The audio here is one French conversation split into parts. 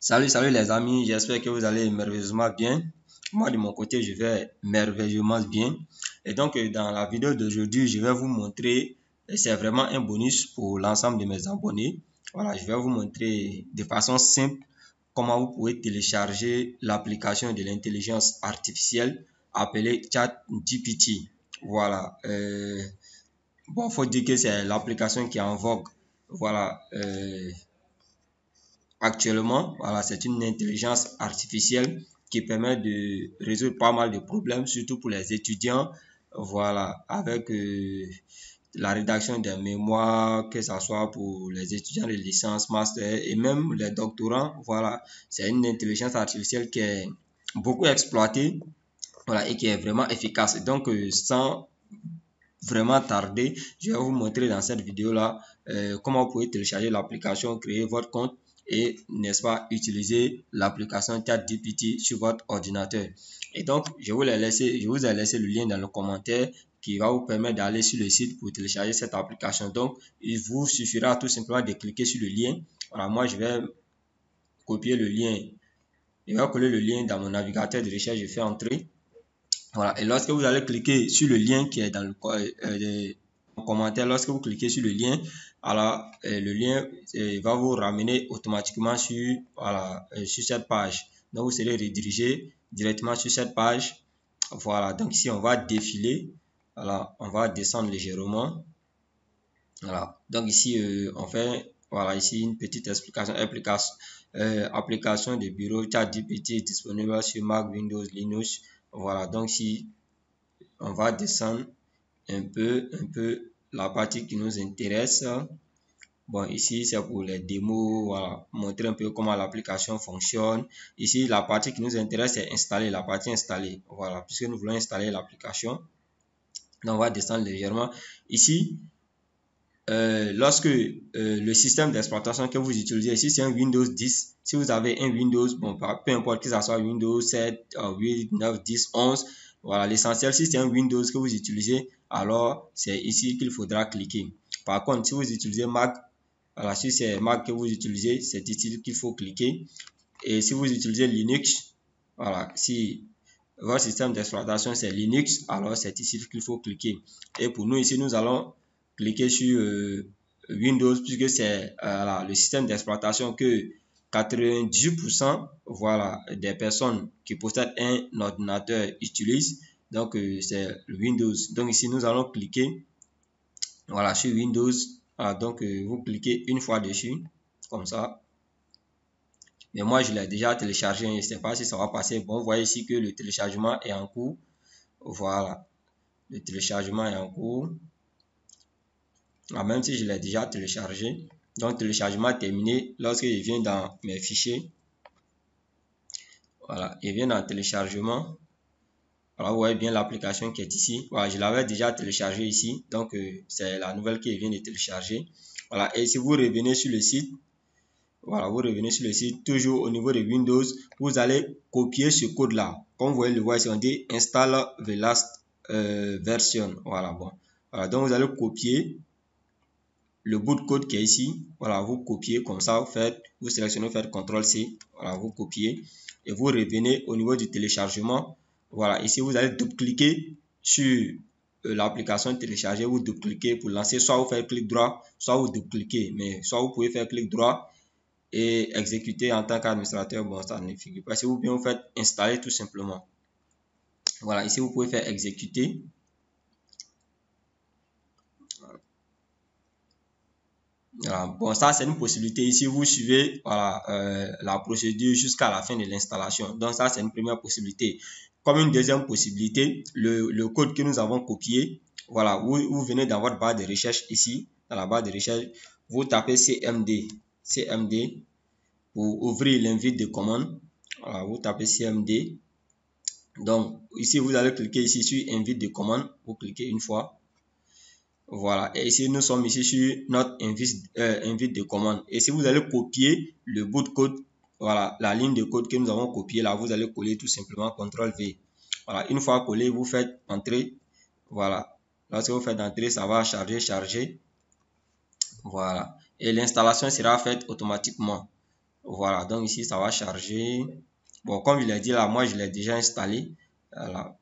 Salut les amis, j'espère que vous allez merveilleusement bien. Moi de mon côté, je vais merveilleusement bien. Et donc dans la vidéo d'aujourd'hui, je vais vous montrer, et c'est vraiment un bonus pour l'ensemble de mes abonnés. Voilà, je vais vous montrer de façon simple comment vous pouvez télécharger l'application de l'intelligence artificielle appelée ChatGPT. Voilà. Bon, faut dire que c'est l'application qui est en vogue. Voilà. Actuellement, voilà, c'est une intelligence artificielle qui permet de résoudre pas mal de problèmes, surtout pour les étudiants. Voilà, avec la rédaction des mémoires, que ce soit pour les étudiants de licence, master et même les doctorants. Voilà, c'est une intelligence artificielle qui est beaucoup exploitée, voilà, et qui est vraiment efficace. Donc, sans vraiment tarder, je vais vous montrer dans cette vidéo-là comment vous pouvez télécharger l'application, créer votre compte et, n'est-ce pas, utiliser l'application ChatGPT sur votre ordinateur. Et donc, je vous ai laissé le lien dans le commentaire qui va vous permettre d'aller sur le site pour télécharger cette application. Donc, il vous suffira tout simplement de cliquer sur le lien. Voilà, moi, je vais copier le lien. Je vais coller le lien dans mon navigateur de recherche. Je fais entrer. Voilà, et lorsque vous allez cliquer sur le lien qui est dans le commentaire, lorsque vous cliquez sur le lien, alors le lien va vous ramener automatiquement sur, voilà, sur cette page. Donc vous serez redirigé directement sur cette page. Voilà, donc ici on va défiler. Voilà, on va descendre légèrement. Voilà, donc ici on fait, voilà, ici une petite explication. Application de bureau ChatGPT disponible sur Mac, Windows, Linux. Voilà, donc si on va descendre un peu la partie qui nous intéresse. Bon, ici c'est pour les démos, voilà, montrer un peu comment l'application fonctionne. Ici, la partie qui nous intéresse, c'est installer, la partie installée. Voilà, puisque nous voulons installer l'application. Donc, on va descendre légèrement. Ici, lorsque le système d'exploitation que vous utilisez, si c'est un Windows 10, si vous avez un Windows, bon, peu importe que ce soit Windows 7, 8, 9, 10, 11, voilà, l'essentiel, si c'est un Windows que vous utilisez, alors c'est ici qu'il faudra cliquer. Par contre, si vous utilisez Mac, voilà, si c'est Mac que vous utilisez, c'est ici qu'il faut cliquer. Et si vous utilisez Linux, voilà, si votre système d'exploitation c'est Linux, alors c'est ici qu'il faut cliquer. Et pour nous ici, nous allons cliquer sur Windows puisque c'est le système d'exploitation que 98% voilà, des personnes qui possèdent un ordinateur utilisent. Donc c'est Windows. Donc ici nous allons cliquer, voilà, sur Windows. Voilà, donc vous cliquez une fois dessus comme ça. Mais moi je l'ai déjà téléchargé, je ne sais pas si ça va passer. Bon, vous voyez ici que le téléchargement est en cours. Voilà, le téléchargement est en cours. Même si je l'ai déjà téléchargé. Donc téléchargement terminé. Lorsque je viens dans mes fichiers, voilà, il vient dans téléchargement. Alors vous voyez bien l'application qui est ici. Voilà, je l'avais déjà téléchargé ici. Donc c'est la nouvelle qui vient de télécharger. Voilà, et si vous revenez sur le site, voilà, vous revenez sur le site, toujours au niveau de Windows, vous allez copier ce code-là. Comme vous voyez le voir ici, on dit install the last version. Voilà, bon. Voilà, donc vous allez copier le bout de code qui est ici. Voilà, vous copiez comme ça, vous sélectionnez, vous faites CTRL-C. Voilà, vous copiez et vous revenez au niveau du téléchargement. Voilà, ici vous allez double-cliquer sur l'application téléchargée, vous double-cliquez pour lancer, soit vous faites clic droit, soit vous double-cliquez, mais soit vous pouvez faire clic droit et exécuter en tant qu'administrateur. Bon, ça ne figure pas. Si vous bien vous faites installer tout simplement. Voilà, ici vous pouvez faire exécuter. Voilà. Bon, ça c'est une possibilité. Ici vous suivez, voilà, la procédure jusqu'à la fin de l'installation. Donc ça c'est une première possibilité. Comme une deuxième possibilité, le code que nous avons copié, voilà, vous venez dans votre barre de recherche ici, dans la barre de recherche, vous tapez CMD pour ouvrir l'invite de commande. Voilà, vous tapez CMD. Donc ici vous allez cliquer ici sur invite de commande, vous cliquez une fois. Voilà, et ici nous sommes ici sur notre invite de commande. Et si vous allez copier le bout de code, voilà, la ligne de code que nous avons copié là, vous allez coller tout simplement CTRL V. Voilà, une fois collé, vous faites entrer. Voilà, lorsque vous faites entrer, ça va charger. Voilà, et l'installation sera faite automatiquement. Voilà, donc ici, ça va charger. Bon, comme je l'ai dit là, moi, je l'ai déjà installé. Voilà.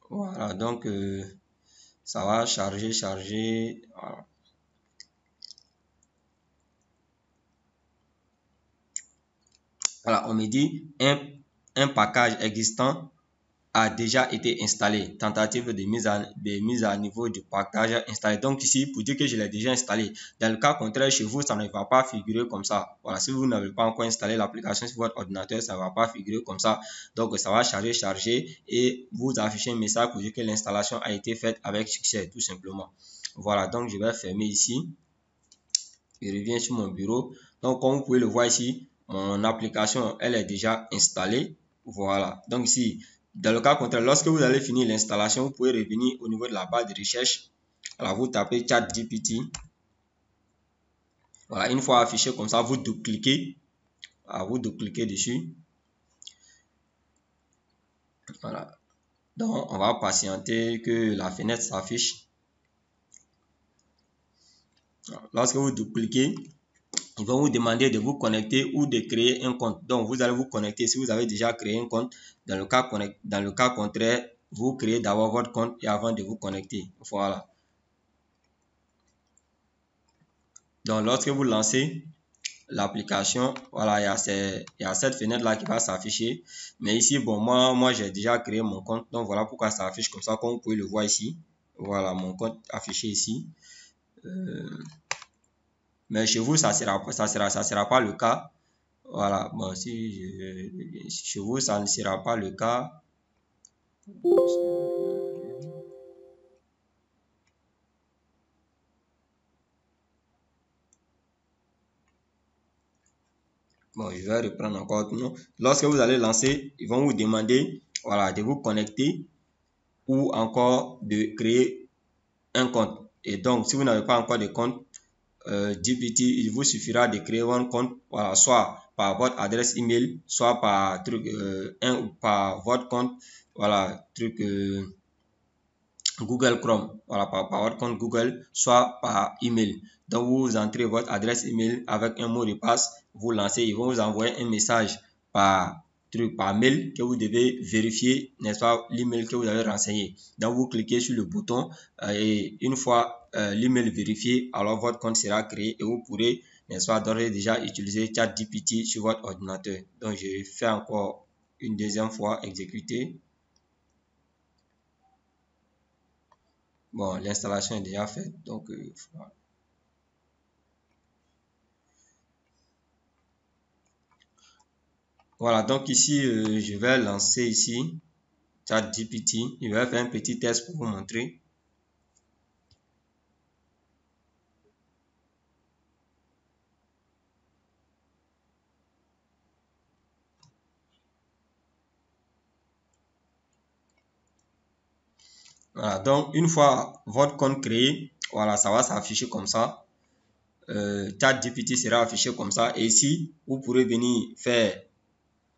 Voilà, donc ça va charger. Voilà. Voilà, on me dit un package existant a déjà été installé. Tentative de mise à niveau du package installé. Donc ici, pour dire que je l'ai déjà installé. Dans le cas contraire, chez vous, ça ne va pas figurer comme ça. Voilà, si vous n'avez pas encore installé l'application sur votre ordinateur, ça ne va pas figurer comme ça. Donc ça va charger et vous afficher un message pour dire que l'installation a été faite avec succès, tout simplement. Voilà, donc je vais fermer ici. Je reviens sur mon bureau. Donc comme vous pouvez le voir ici, mon application, elle est déjà installée. Voilà, donc ici, dans le cas contraire, lorsque vous allez finir l'installation, vous pouvez revenir au niveau de la barre de recherche. Alors, vous tapez ChatGPT. Voilà, une fois affiché comme ça, vous double-cliquez. Vous double-cliquez dessus. Voilà. Donc, on va patienter que la fenêtre s'affiche. Lorsque vous double-cliquez, ils vont vous demander de vous connecter ou de créer un compte. Donc, vous allez vous connecter si vous avez déjà créé un compte. Dans le cas contraire, vous créez d'abord votre compte et avant de vous connecter. Voilà. Donc, lorsque vous lancez l'application, voilà, il y a cette fenêtre-là qui va s'afficher. Mais ici, bon, moi j'ai déjà créé mon compte. Donc, voilà pourquoi ça affiche comme ça, comme vous pouvez le voir ici. Voilà, mon compte affiché ici. Mais chez vous, ça sera pas le cas. Voilà, bon, chez vous, ça ne sera pas le cas. Bon, je vais reprendre encore. Non. Lorsque vous allez lancer, ils vont vous demander, voilà, de vous connecter ou encore de créer un compte. Et donc, si vous n'avez pas encore de compte, GPT, il vous suffira de créer un compte, voilà, soit par votre adresse email, soit par par votre compte, voilà, Google Chrome, voilà, par votre compte Google, soit par email. Donc, vous entrez votre adresse email avec un mot de passe, vous lancez, ils vont vous envoyer un message par mail que vous devez vérifier, n'est-ce pas, l'email que vous avez renseigné. Donc, vous cliquez sur le bouton et une fois l'email vérifié, alors votre compte sera créé et vous pourrez, n'est-ce pas, d'ores et déjà utiliser ChatGPT sur votre ordinateur. Donc, je fais encore une deuxième fois exécuter. Bon, l'installation est déjà faite, donc voilà. Donc ici, je vais lancer ici ChatGPT. Je vais faire un petit test pour vous montrer. Voilà, donc une fois votre compte créé, voilà, ça va s'afficher comme ça. ChatGPT sera affiché comme ça. Et ici, vous pourrez venir faire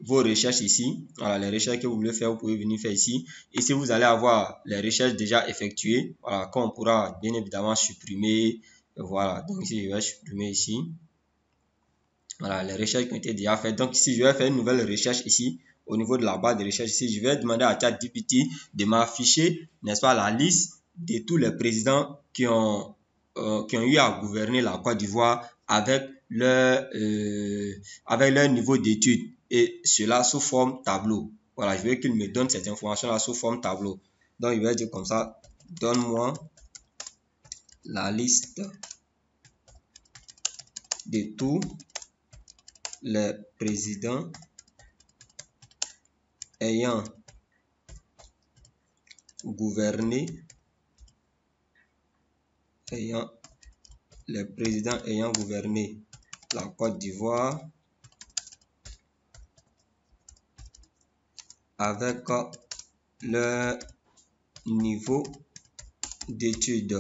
vos recherches ici. Voilà, les recherches que vous voulez faire, vous pouvez venir faire ici. Ici, vous allez avoir les recherches déjà effectuées. Voilà, qu'on pourra bien évidemment supprimer. Voilà, donc ici, je vais supprimer ici. Voilà, les recherches qui ont été déjà faites. Donc ici, je vais faire une nouvelle recherche ici. Au niveau de la barre de recherche ici, je vais demander à ChatGPT de m'afficher, n'est-ce pas, la liste de tous les présidents qui ont eu à gouverner la Côte d'Ivoire avec leur niveau d'études. Et cela sous forme tableau. Voilà, je veux qu'il me donne cette information-là sous forme tableau. Donc, il va dire comme ça, donne-moi la liste de tous les présidents ayant gouverné, les présidents ayant gouverné la Côte d'Ivoire avec leur niveau d'études.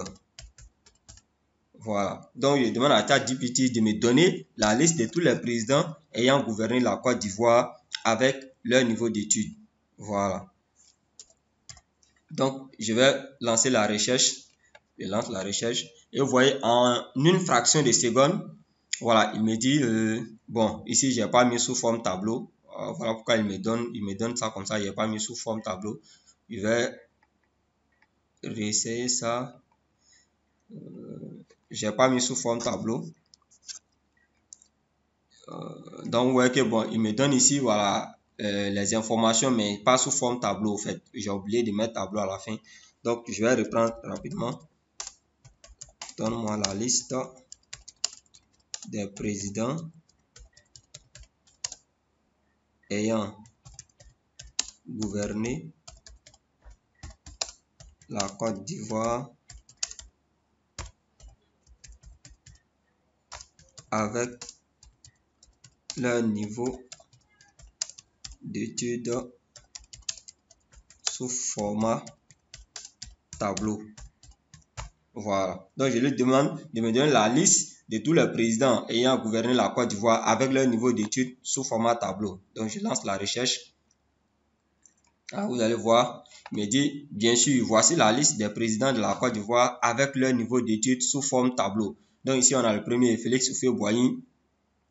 Voilà. Donc, je demande à ChatGPT de me donner la liste de tous les présidents ayant gouverné la Côte d'Ivoire avec leur niveau d'études. Voilà. Donc, je vais lancer la recherche. Je lance la recherche. Et vous voyez, en une fraction de seconde, voilà, il me dit, bon, ici, j'ai pas mis sous forme tableau. Voilà pourquoi il me donne ça comme ça, il n'est pas mis sous forme tableau. Je vais réessayer ça. J'ai pas mis sous forme tableau. Donc, vous voyez que bon, il me donne ici, voilà, les informations, mais pas sous forme tableau, en fait. J'ai oublié de mettre tableau à la fin. Donc, je vais reprendre rapidement. Donne-moi la liste des présidents ayant gouverné la Côte d'Ivoire avec leur niveau d'études sous format tableau. Voilà. Donc, je lui demande de me donner la liste de tous les présidents ayant gouverné la Côte d'Ivoire avec leur niveau d'études sous format tableau. Donc, je lance la recherche. Ah, vous allez voir, il me dit, bien sûr, voici la liste des présidents de la Côte d'Ivoire avec leur niveau d'études sous forme tableau. Donc, ici, on a le premier, Félix Houphouët-Boigny,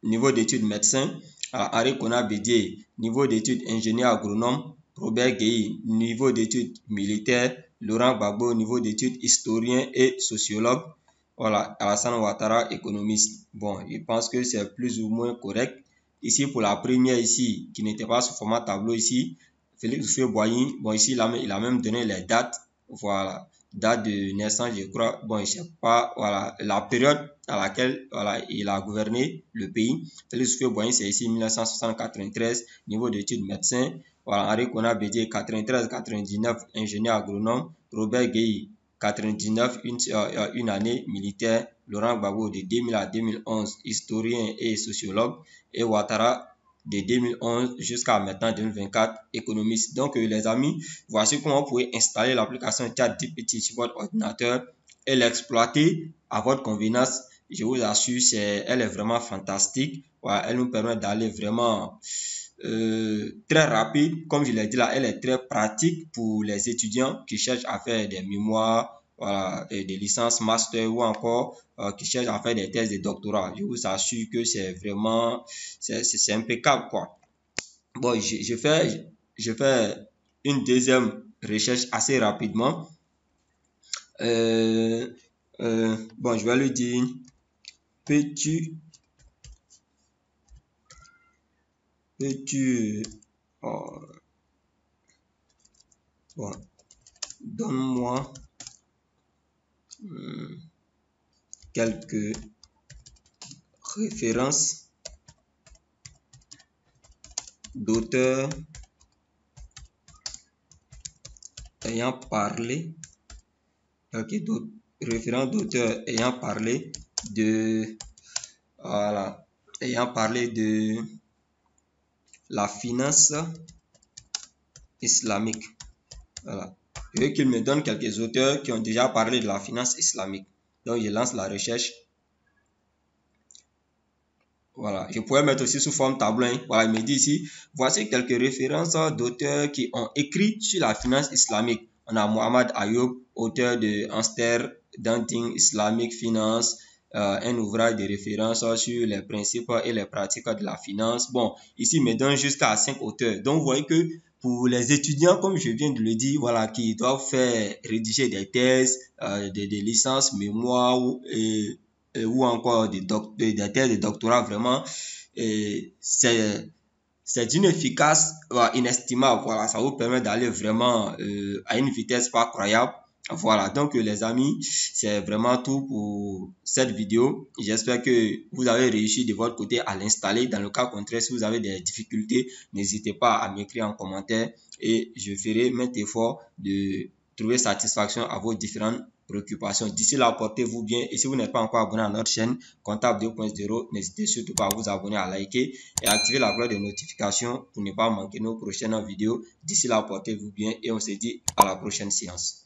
niveau d'études médecin. Henri Konan Bédié, niveau d'études ingénieur agronome. Robert Gueye, niveau d'études militaire. Laurent Gbagbo, niveau d'études historien et sociologue. Voilà, Alassane Ouattara, économiste. Bon, je pense que c'est plus ou moins correct. Ici, pour la première ici, qui n'était pas sous format tableau ici, Félix Houphouët-Boigny, bon, ici, il a même donné les dates. Voilà, date de naissance, je crois. Bon, je sais pas, voilà, la période à laquelle, voilà, il a gouverné le pays. Félix Houphouët-Boigny, c'est ici 1973, niveau d'études médecin. Voilà, Henri Konan Bédié, 93-99, ingénieur agronome. Robert Gueye, 99, une année militaire. Laurent Gbagbo, de 2000 à 2011, historien et sociologue. Et Ouattara, de 2011 jusqu'à maintenant 2024, économiste. Donc, les amis, voici comment vous pouvez installer l'application ChatGPT sur votre ordinateur et l'exploiter à votre convenance. Je vous assure, elle est vraiment fantastique. Voilà, elle nous permet d'aller vraiment très rapide. Comme je l'ai dit là, elle est très pratique pour les étudiants qui cherchent à faire des mémoires, voilà, des licences, master ou encore qui cherchent à faire des thèses de doctorat. Je vous assure que c'est vraiment, c'est impeccable, quoi. Bon, je fais une deuxième recherche assez rapidement. Bon, je vais lui dire, peux-tu bon, donne-moi quelques références d'auteurs ayant parlé, références d'auteurs ayant parlé de, voilà, ayant parlé de la finance islamique. Voilà. Je veux qu'il me donne quelques auteurs qui ont déjà parlé de la finance islamique. Donc, je lance la recherche. Voilà. Je pourrais mettre aussi sous forme tableau. Hein. Voilà, il me dit ici, voici quelques références d'auteurs qui ont écrit sur la finance islamique. On a Mohamed Ayoub, auteur de Understanding Islamic Finance, un ouvrage de référence sur les principes et les pratiques de la finance. Bon, ici, il me donne jusqu'à 5 auteurs. Donc, vous voyez que pour les étudiants, comme je viens de le dire, voilà, qui doivent rédiger des thèses, des licences, mémoires ou encore des thèses de doctorat, vraiment, c'est d'une efficace inestimable. Voilà, ça vous permet d'aller vraiment à une vitesse pas croyable. Voilà, donc les amis, c'est vraiment tout pour cette vidéo. J'espère que vous avez réussi de votre côté à l'installer. Dans le cas contraire, si vous avez des difficultés, n'hésitez pas à m'écrire en commentaire et je ferai maintes efforts de trouver satisfaction à vos différentes préoccupations. D'ici là, portez-vous bien et si vous n'êtes pas encore abonné à notre chaîne Comptable 2.0, n'hésitez surtout pas à vous abonner, à liker et à activer la cloche de notification pour ne pas manquer nos prochaines vidéos. D'ici là, portez-vous bien et on se dit à la prochaine séance.